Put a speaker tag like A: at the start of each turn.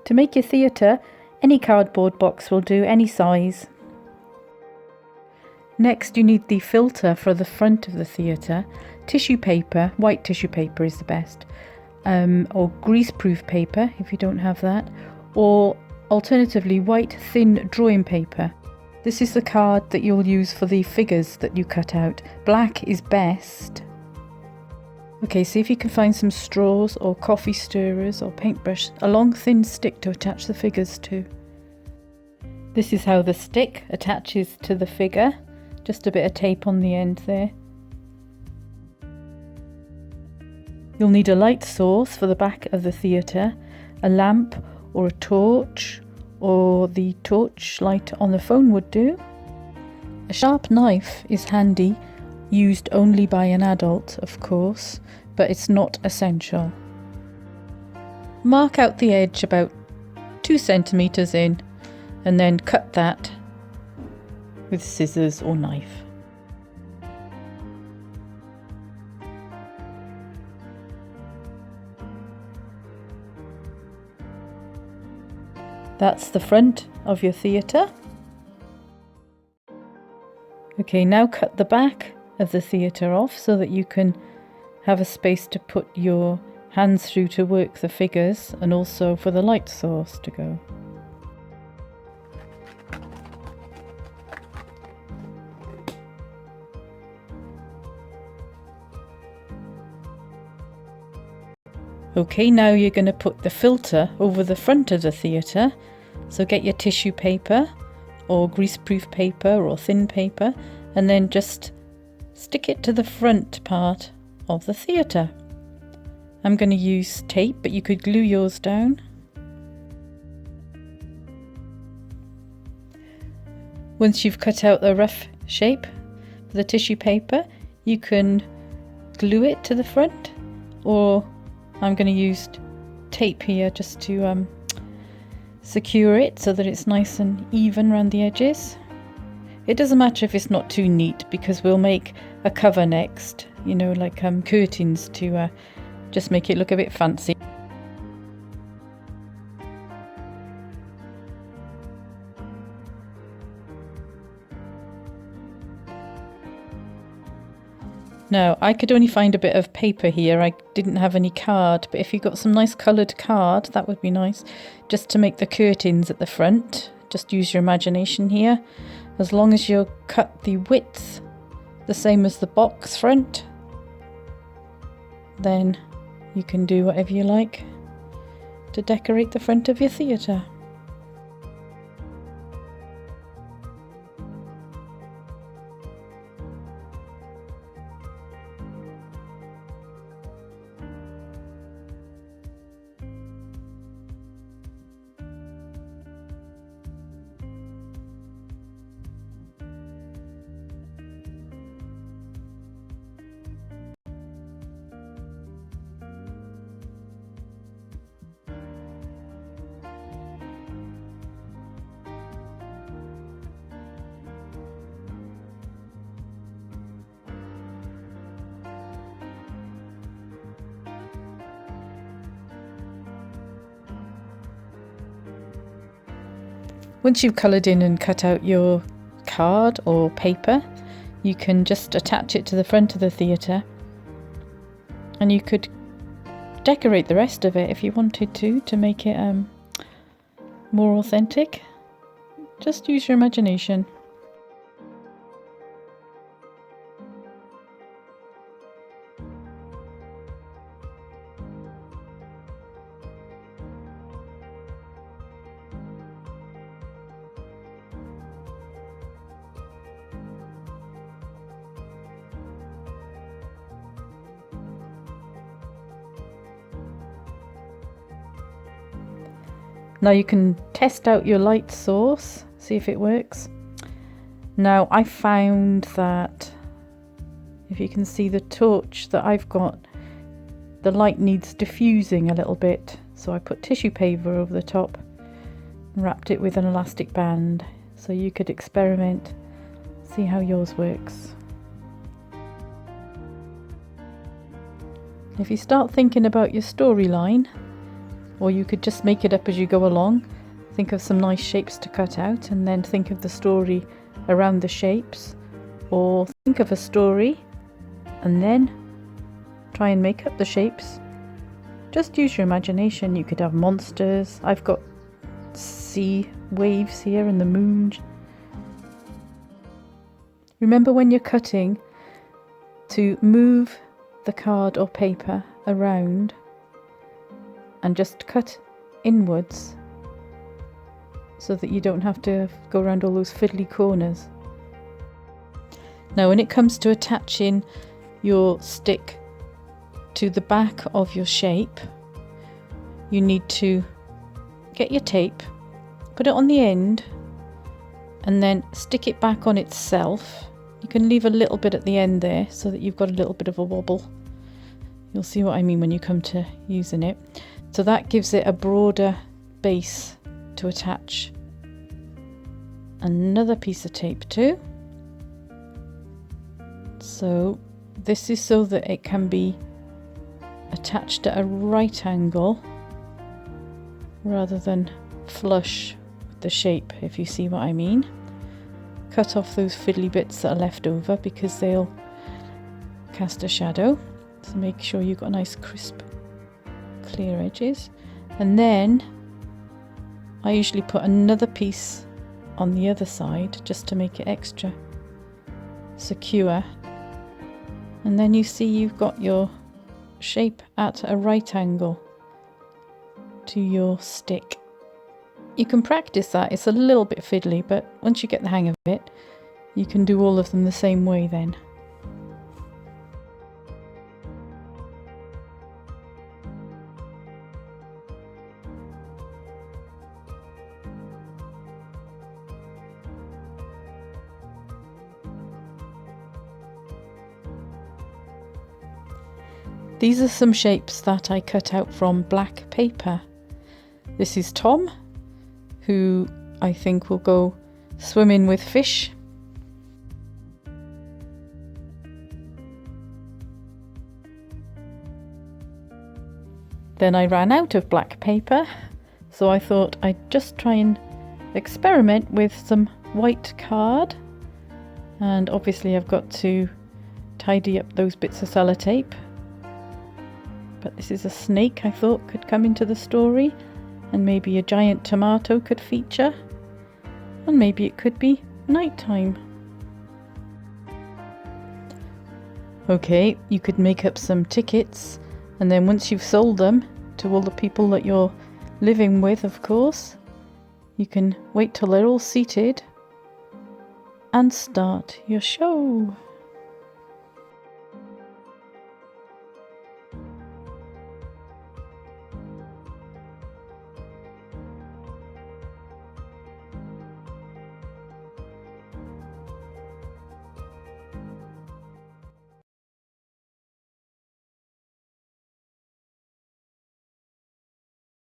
A: To make your theatre, any cardboard box will do, any size. Next you need the filter for the front of the theatre, tissue paper, white tissue paper is the best, or greaseproof paper if you don't have that, or alternatively white thin drawing paper. This is the card that you'll use for the figures that you cut out. Black is best. Okay, see if you can find some straws or coffee stirrers or paintbrush, a long thin stick to attach the figures to. This is how the stick attaches to the figure. Just a bit of tape on the end there. You'll need a light source for the back of the theatre, a lamp or a torch, or the torch light on the phone would do. A sharp knife is handy, used only by an adult, of course, but it's not essential. Mark out the edge about 2 centimeters in, and then cut that with scissors or knife. That's the front of your theatre. Okay, now cut the back of the theatre off so that you can have a space to put your hands through to work the figures, and also for the light source to go. Okay, now you're going to put the filter over the front of the theatre. So get your tissue paper or greaseproof paper or thin paper, and then just stick it to the front part of the theatre. I'm going to use tape, but you could glue yours down. Once you've cut out the rough shape for the tissue paper, you can glue it to the front, or I'm going to use tape here just to secure it so that it's nice and even around the edges. It doesn't matter if it's not too neat, because we'll make a cover next, you know, like curtains to just make it look a bit fancy. Now, I could only find a bit of paper here. I didn't have any card, but if you got some nice coloured card, that would be nice. Just to make the curtains at the front, just use your imagination here. As long as you cut the width the same as the box front, then you can do whatever you like to decorate the front of your theatre. Once you've coloured in and cut out your card or paper, you can just attach it to the front of the theatre, and you could decorate the rest of it if you wanted to make it more authentic. Just use your imagination. Now you can test out your light source, see if it works. Now I found that if you can see the torch that I've got, the light needs diffusing a little bit. So I put tissue paper over the top and wrapped it with an elastic band. So you could experiment, see how yours works. If you start thinking about your storyline, Or you could just make it up as you go along. Think of some nice shapes to cut out and then think of the story around the shapes. Or think of a story and then try and make up the shapes. Just use your imagination. You could have monsters. I've got sea waves here and the moon. Remember when you're cutting to move the card or paper around and just cut inwards so that you don't have to go around all those fiddly corners. Now when it comes to attaching your stick to the back of your shape, you need to get your tape, put it on the end and then stick it back on itself. You can leave a little bit at the end there so that you've got a little bit of a wobble. You'll see what I mean when you come to using it. So that gives it a broader base to attach another piece of tape to. So this is so that it can be attached at a right angle rather than flush with the shape, if you see what I mean. Cut off those fiddly bits that are left over because they'll cast a shadow. So make sure you've got nice crisp clear edges. And then I usually put another piece on the other side just to make it extra secure. And then you see you've got your shape at a right angle to your stick. You can practice that. It's a little bit fiddly, but once you get the hang of it, you can do all of them the same way then. These are some shapes that I cut out from black paper. This is Tom, who I think will go swimming with fish. Then I ran out of black paper, so I thought I'd just try and experiment with some white card. And obviously I've got to tidy up those bits of sellotape. But this is a snake I thought could come into the story, and maybe a giant tomato could feature, and maybe it could be nighttime. Okay, you could make up some tickets, and then once you've sold them to all the people that you're living with, of course, you can wait till they're all seated and start your show.